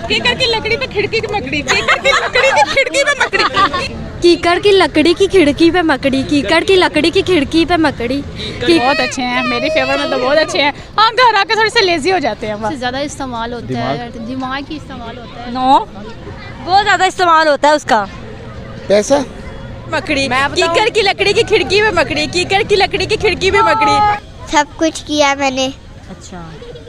कीकर की लकड़ी पे खिड़की की मकड़ी, कीकर की लकड़ी की खिड़की पे मकड़ी, कीकर की लकड़ी की खिड़की पे मकड़ी, कीकर की लकड़ी की खिड़की पे मकड़ी। बहुत अच्छे हैं, मेरी फेवर में तो बहुत अच्छे हैं। हम घर आके थोड़े से लेजी हो जाते हैं बस। ज़्यादा इस्तेमाल होता है, दिमाग की इस्तेमाल होता है। नो, बहुत ज़्यादा इस्तेमाल होता है उसका। पैसा, मकड़ी, कीकर की लकड़ी की खिड़की पे मकड़ी, कीकर की लकड़ी की खिड़की पे मकड़ी। सब कुछ किया मैंने, अच्छा,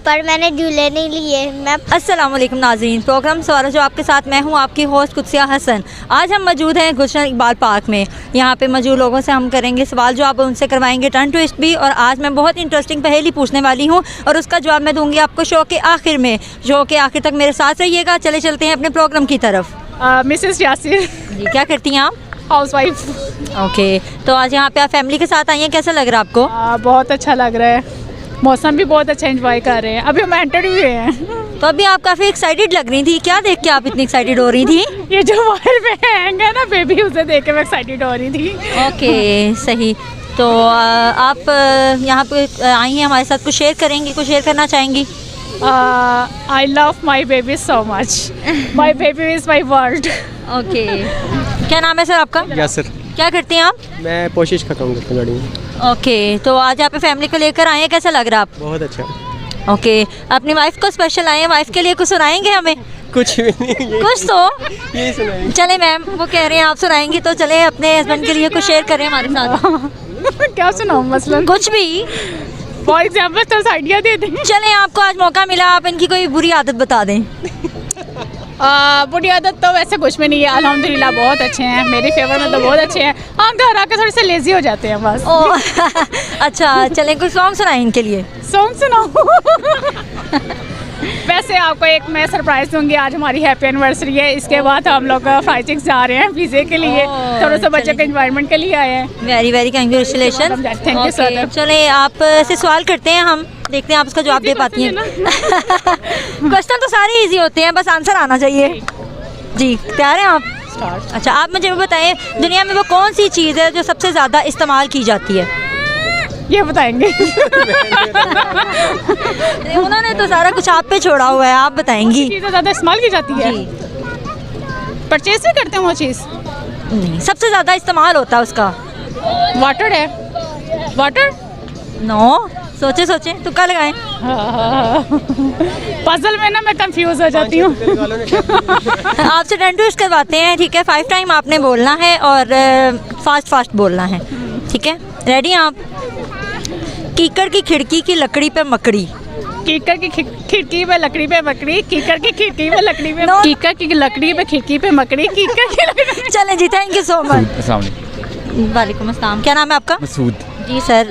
पर मैंने झूले नहीं लिए। मैं अस्सलाम वालेकुम नाज़रीन, प्रोग्राम सवाल जो आपके साथ मैं हूं आपकी होस्ट कुदसिया हसन। आज हम मौजूद हैं गुलशन इकबाल पार्क में। यहां पे मौजूद लोगों से हम करेंगे सवाल जो आप उनसे करवाएंगे टर्न ट्विस्ट भी। और आज मैं बहुत इंटरेस्टिंग पहेली पूछने वाली हूं और उसका जवाब मैं दूंगी आपको शो के आखिर में। शो के आखिर तक मेरे साथ रहिएगा। चले चलते हैं अपने प्रोग्राम की तरफ। मिसेस यासिर, जी, क्या करती हैं आप? House wife. ओके, तो आज यहाँ पे आप फैमिली के साथ आई हैं, कैसा लग रहा है आपको? बहुत अच्छा लग रहा है, मौसम भी बहुत अच्छा एंजॉय कर रहे हैं। अभी हम एंटर हुए हैं। तो अभी आप काफ़ी एक्साइटेड लग रही थी, क्या देख के आप इतनी एक्साइटेड हो रही थी? ये जो वायर पे हैंग है ना बेबी, उसे देख के मैं एक्साइटेड हो रही थी। ओके, सही। तो आप यहाँ पे आई हैं, हमारे साथ कुछ शेयर करेंगी, कुछ शेयर करना चाहेंगी? I love my baby so much, my baby is my world. Okay, क्या नाम है सर आपका? यासिर। क्या करते हैं आप? मैं कोशिश करता हूँ अपनी गाड़ी में। ओके, तो आज यहाँ पे फैमिली को लेकर आए हैं, कैसा लग रहा है आप? बहुत अच्छा। ओके, अपनी वाइफ को स्पेशल आए हैं, वाइफ के लिए कुछ सुनाएंगे हमें? कुछ भी नहीं, कुछ तो यही सुनाएंगे। चले मैम, वो कह रहे हैं आप सुनाएंगी, तो चले अपने हस्बैंड के लिए कुछ शेयर करें हमारे साथ। क्या सुनाऊँ मसलन? कुछ भी, फॉर एग्जाम्पल थोड़ा आइडिया दे दें। चले आपको आज मौका मिला, आप इनकी कोई बुरी आदत बता दें। बुरी आदत तो वैसे कुछ में नहीं है, अल्हम्दुलिल्लाह बहुत अच्छे हैं, मेरी फेवर में तो बहुत अच्छे हैं। हम घर आके थोड़े से लेजी हो जाते हैं बस। ओ अच्छा, चलें कुछ सॉन्ग सुनाएं इनके लिए। सॉन्ग सुनाओ। वैसे आपको एक मैं सरप्राइज दूंगी, आज हमारी हैप्पी एनिवर्सरी है, इसके बाद हम लोग फ्राइचिंग जा रहे हैं वीज़े के लिए, थोड़ा सा बच्चे के एनवायरनमेंट के लिए आए हैं। Very very congratulation. Thank you sir. चले आप से सवाल करते हैं, हम देखते हैं आप उसका जवाब दे पाती हैं। क्वेश्चन तो सारे इजी होते हैं, बस आंसर आना चाहिए। जी, तैयार हैं आप? अच्छा, आप मुझे बताएं, दुनिया में वो कौन सी चीज़ है जो सबसे ज़्यादा इस्तेमाल की जाती है? ये बताएंगे। उन्होंने तो सारा कुछ आप पे छोड़ा हुआ है, आप बताएंगी। चीज़ें ज़्यादा इस्तेमाल की जाती है, परचेज भी करते हैं वो चीज़? नहीं, सबसे ज़्यादा इस्तेमाल होता है उसका। वाटर है, वाटर? नो, सोचे सोचे, तुक्का लगाएं। पजल में ना मैं कंफ्यूज हो जाती हूँ। आपसे टर्न ट्विस्ट करवाते हैं, ठीक है? 5 टाइम आपने बोलना है और फास्ट फास्ट बोलना है, ठीक है? रेडी हैं आप? कीकर की खिड़की की लकड़ी पे मकड़ी। कीकर की खिड़की पे लकड़ी पे मकड़ी, कीकर की खिड़की पे लकड़ी पे No. कीकर की लकड़ी पे खिड़की पे मकड़ी, कीकर की लकड़ी। चलें जी, थैंक यू सो मच। अस्सलाम वालेकुम। वालेकुम अस्सलाम। क्या नाम है आपका? मसूद। जी सर,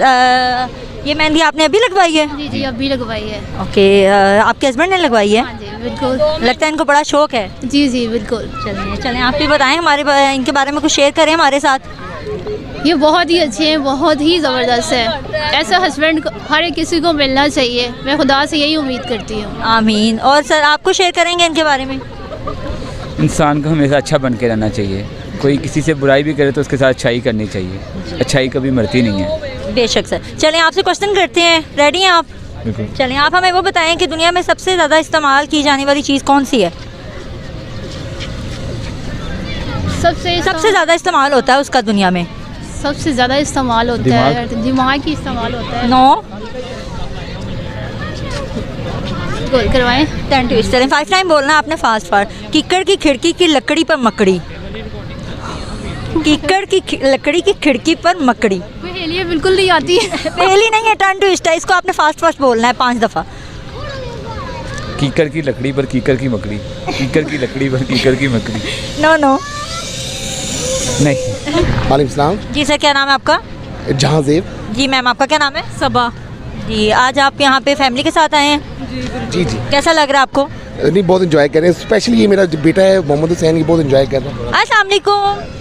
ये मेहंदी आपने अभी लगवाई है? जी जी, अभी लगवाई है। ओके, आपके हस्बैंड ने लगवाई है? हाँ जी, बिल्कुल। लगता है इनको बड़ा शौक है। जी जी, बिल्कुल। चलें चलें, आप भी बताएं, इनके बारे में कुछ शेयर करें हमारे साथ। ये बहुत ही अच्छे हैं, बहुत ही ज़बरदस्त है। ऐसा हस्बैंड हर एक किसी को मिलना चाहिए, मैं खुदा से यही उम्मीद करती हूँ। आमीन। और सर, आपको शेयर करेंगे इनके बारे में? इंसान को हमेशा अच्छा बन के रहना चाहिए, कोई किसी से बुराई भी करे तो उसके साथ अच्छाई करनी चाहिए, अच्छाई कभी मरती नहीं है। बेशक सर। चलें आपसे क्वेश्चन करते हैं, रेडी हैं आप? बिल्कुल। चलें, आप हमें वो बताएं कि दुनिया में सबसे ज़्यादा इस्तेमाल की जाने वाली चीज़ कौन सी है? सबसे ज़्यादा इस्तेमाल होता है उसका दुनिया में। सबसे ज़्यादा इस्तेमाल होता है, दिमाग की इस्तेमाल होता है। नो, गोल करवाएं। Turn twist. चलें, 5 टाइम बोलना आपने फास्ट फास्ट। कीकर की खिड़की की लकड़ी पर मकड़ी। कीकर की लकड़ी की खिड़की पर मकड़ी। पहेली बिल्कुल नहीं आती है। पहली नहीं है, टर्न ट्विस्ट है, इसको आपने फास्ट फास्ट बोलना है 5 दफ़ा। कीकर की लकड़ी पर कीकर की मकड़ी, कीकर की लकड़ी पर कीकर की मकड़ी। No no. नहीं। वालेकुम सलाम। जी सर, क्या नाम है आपका? जहांजेब। जी मैम, आपका क्या नाम है? सबा। जी, आज आप यहाँ पे फैमिली के साथ आए हैं? जी जी, कैसा लग रहा है आपको? नहीं बहुत एंजॉय कर रहे हैं, स्पेशली ये मेरा जो बेटा है मोहम्मद हुसैन, ये बहुत एंजॉय कर रहा है। अस्सलाम वालेकुम।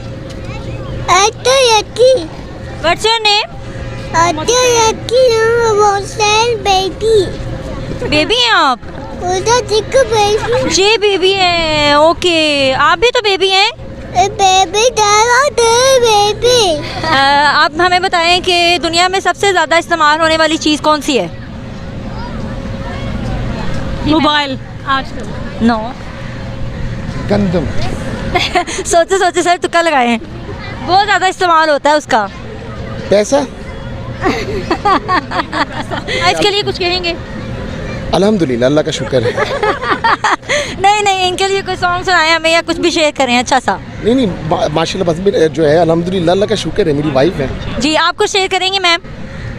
What's your name? बेबी हैं आप? जी बेबी हैं। ओके, आप भी तो बेबी हैं? आप हमें बताएं कि दुनिया में सबसे ज़्यादा इस्तेमाल होने वाली चीज़ कौन सी है? मोबाइल। नो, गंदम। सोचे सोचे सर तुक्का लगाए हैं, बहुत ज़्यादा इस्तेमाल होता है उसका। पैसा। इसके लिए कुछ कहेंगे? अल्हम्दुलिल्लाह, अल्लाह का शुक्र है। नहीं नहीं, इनके लिए कोई सॉन्ग सुनाए हमें या कुछ भी शेयर करें अच्छा सा। नहीं, माशाल्लाह बस जो है अल्हम्दुलिल्लाह, अल्लाह का शुक्र है, मेरी वाइफ है। जी आप कुछ शेयर करेंगे मैम?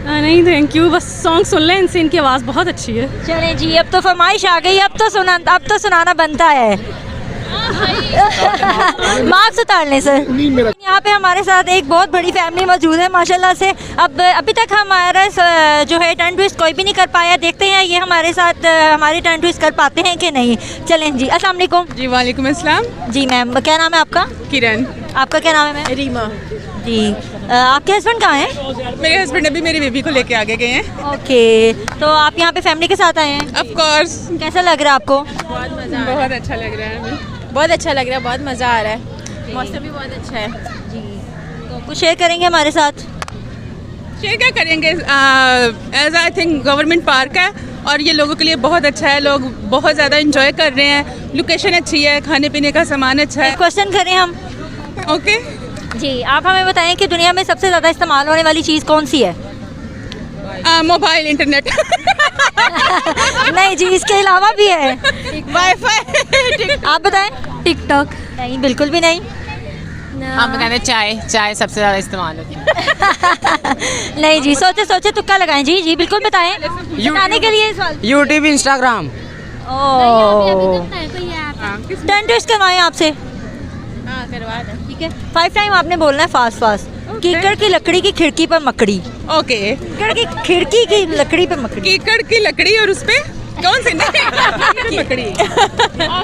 नहीं थैंक यू, बस सॉन्ग सुन लें इनसे, इनकी आवाज़ बहुत अच्छी है। चलें जी, अब तो फरमाइश आ गई, अब तो सुनाना बनता है। मार्क्स उतार लें सर। यहाँ पे हमारे साथ एक बहुत बड़ी फैमिली मौजूद है माशाल्लाह से। अब अभी तक हमारा जो है टर्न ट्विस्ट कोई भी नहीं कर पाया, देखते हैं ये हमारे साथ हमारे टर्न ट्विस्ट कर पाते हैं कि नहीं। चलें जी, अस्सलाम वालेकुम। जी वालेकुम अस्सलाम। जी मैम, क्या नाम है आपका? किरण। आपका क्या नाम है मैम? रीमा। जी आपके हस्बैंड कहाँ हैं? मेरे हस्बैंड अभी मेरी बेबी को लेके आगे गए हैं। ओके, तो आप यहाँ पे फैमिली के साथ आए हैं? Of course. कैसा लग रहा है आपको? बहुत अच्छा लग रहा है, बहुत अच्छा लग रहा है, बहुत मज़ा आ रहा है, मौसम भी बहुत अच्छा है। तो कुछ शेयर करेंगे हमारे साथ? शेयर क्या करेंगे, as I think government park है और ये लोगों के लिए बहुत अच्छा है, लोग बहुत ज़्यादा इंजॉय कर रहे हैं, लोकेशन अच्छी है, खाने पीने का सामान अच्छा है। क्वेश्चन करें हम? ओके जी, आप हमें बताएं कि दुनिया में सबसे ज़्यादा इस्तेमाल होने वाली चीज़ कौन सी है? Mobile internet. नहीं जी, इसके अलावा भी है। वाईफाई। आप बताएं? टिकटॉक। नहीं, बिल्कुल भी नहीं। हम बताते चाय सबसे ज़्यादा इस्तेमाल होती है। नहीं जी, सोचे सोचे तुक्का लगाएं। जी जी बिल्कुल बताएं, बताने के लिए सवाल। YouTube, Instagram. Oh, turn twist करवाएं आपसे। हाँ करवा दें। ठीक है, 5 टाइम आपने बोलना है फास्ट फास्ट। कीकड़ की लकड़ी की खिड़की पर मकड़ी। ओके। कीकड़ की खिड़की की लकड़ी पर मकड़ी। कीकड़ की लकड़ी और उस पे कौन सी मकड़ी?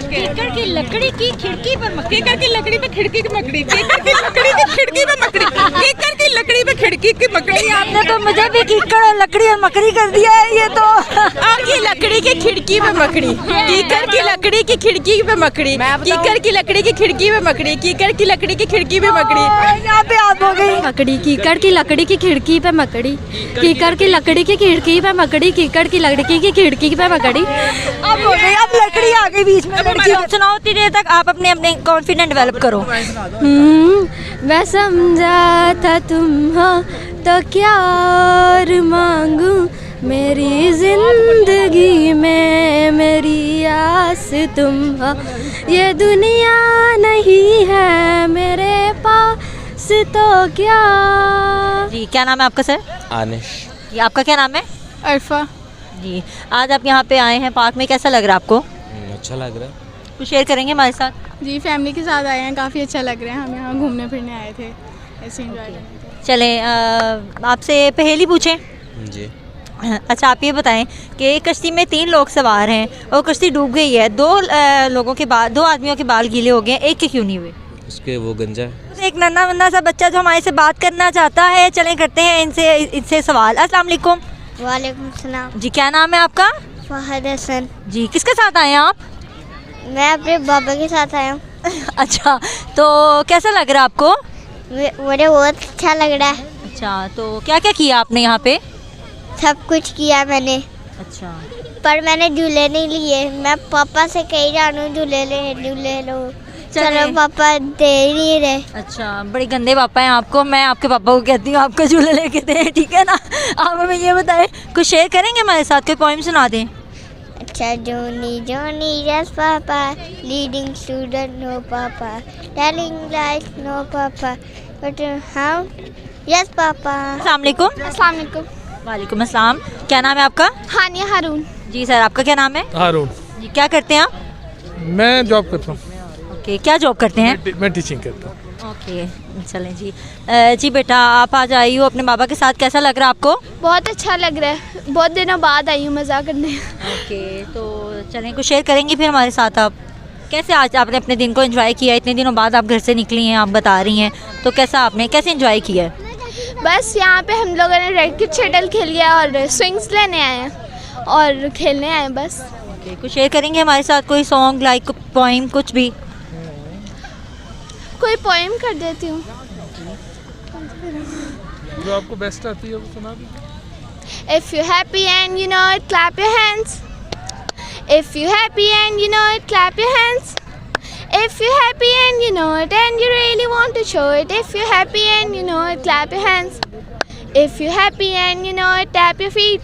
कीकड़ की लकड़ी की खिड़की पर मकड़ी। कीकड़ की लकड़ी पे खिड़की की मकड़ी। कीकड़ की लकड़ी की खिड़की पे मकड़ी। कीकड़ की लकड़ी पे खिड़की की मकड़ी। आपने तो मुझे भी कीकड़ और लकड़ी और मकड़ी कर दिया है ये तो। की लकड़ी की खिड़की पे मकड़ी। कीकर की लकड़ी की खिड़की पे मकड़ी। कीकर की लकड़ी की खिड़की पे मकड़ी। कीकर की लकड़ी की खिड़की पे मकड़ी। यहाँ पे आप हो गई। मकड़ी, कीकड़ की लकड़ी की खिड़की पे मकड़ी, कीकड़ की लकड़ी की खिड़की पे मकड़ी, कीकड़ की लकड़ी की खिड़की पे मकड़ी। अब हो गई, अब लकड़ी आ गई बीच में। लड़की सुनाओ, उतनी देर तक आप अपने कॉन्फिडेंट डेवलप करो। मैं समझा था तुम हो तो क्या और मांगू, मेरी जिंदगी में मेरी आस तुम हो, ये दुनिया नहीं है मेरे पास तो क्या। जी क्या नाम है आपका सर? आनिश। जी आपका क्या नाम है? अरफा। जी आज आप यहाँ पे आए हैं पार्क में, कैसा लग रहा है आपको? अच्छा लग रहा है। कुछ शेयर करेंगे हमारे साथ? जी फैमिली के साथ आए हैं, काफ़ी अच्छा लग रहा है, हम यहाँ घूमने फिरने आए थे, ऐसे एंजॉय करने थे। चलें आपसे पहेली पूछें। जी। अच्छा आप ये बताएं कि एक कश्ती में 3 लोग सवार हैं और कश्ती डूब गई है, 2 आदमियों के बाल गीले हो गए, एक के क्यों नहीं हुए? उसके वो गंजा है। एक नन्हा मुन्ना सा बच्चा जो हमारे से बात करना चाहता है, चलें करते हैं इनसे सवाल। अस्सलाम वालेकुम। वालेकुम सलाम। जी क्या नाम है आपका? फहद हसन। जी किसके साथ आए हैं आप? मैं अपने पापा के साथ आया हूँ। अच्छा, तो कैसा लग रहा है आपको? मुझे बहुत अच्छा लग रहा है। अच्छा, तो क्या क्या किया आपने यहाँ पे? सब कुछ किया मैंने, अच्छा, पर मैंने झूले नहीं लिए। मैं पापा से कही जानू झूले लो। चलो पापा दे ही नहीं रहे। अच्छा, बड़े गंदे पापा हैं आपको। मैं आपके पापा को कहती हूँ आपको झूले लेके दें, ठीक है ना? आप हमें ये बताएं, कुछ शेयर करेंगे हमारे साथ, कोई पोइम सुना दें। अच्छा, Johnny yes papa, leading student no papa, telling life no papa, but how yes papa. अस्सलाम वालेकुम। अस्सलाम वालेकुम। वालेकुम अस्सलाम। क्या नाम है आपका? हानिया हारून। जी सर, आपका क्या नाम है? हारून। जी क्या करते हैं आप? मैं जॉब करता हूँ। ओके, क्या जॉब करते हैं? मैं टीचिंग करता हूँ। ओके चलें जी। जी बेटा आप आज आई हो अपने बाबा के साथ, कैसा लग रहा है आपको? बहुत अच्छा लग रहा है, बहुत दिनों बाद आई हूँ मज़ा करने। ओके, तो चलें कुछ शेयर करेंगी फिर हमारे साथ आप? कैसे आज आपने अपने दिन को एंजॉय किया? इतने दिनों बाद आप घर से निकली हैं, आप बता रही हैं, तो कैसा आपने कैसे एंजॉय किया है? बस यहाँ पे हम लोगों ने रैकेट शटल खेल लिया और स्विंग्स लेने आए हैं और खेलने आए हैं बस। ओके, कुछ शेयर करेंगे हमारे साथ, कोई सॉन्ग लाइक पोइम कुछ भी? कोई पोएम कर देती हूँ। जो आपको बेस्ट आती है वो सुना दीजिए। If you're happy and you know it, clap your hands. If you're happy and you know it, clap your hands. If you're happy and you know it and you really want to show it, if you're happy and you know it, clap your hands. If you're happy and you know it, tap your feet.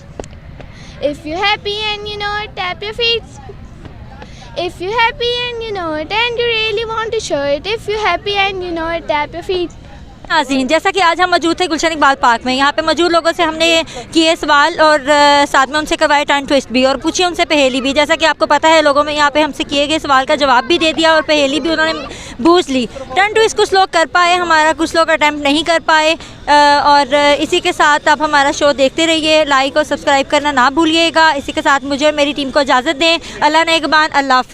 If you're happy and you know it, tap your feet. If you're happy and you know it and you really want to show it, if you're happy and you know it, tap your feet. नाज़रीन, जैसा कि आज हम मौजूद थे गुलशन Iqbal park में, यहाँ पे मौजूद लोगों से हमने किए सवाल और साथ में उनसे करवाए टर्न ट्विस्ट भी और पूछी उनसे पहेली भी। जैसा कि आपको पता है, लोगों में यहाँ पे हमसे किए गए सवाल का जवाब भी दे दिया और पहेली भी उन्होंने बूझ ली। टर्न ट्विस्ट कुछ लोग कर पाए हमारा, कुछ लोग अटैम्प्ट नहीं कर पाए। और इसी के साथ आप हमारा शो देखते रहिए, लाइक और सब्सक्राइब करना ना भूलिएगा। इसी के साथ मुझे और मेरी टीम को इजाज़त दें। अल्लाह नेगबान, अल्लाह हाफ़िज़।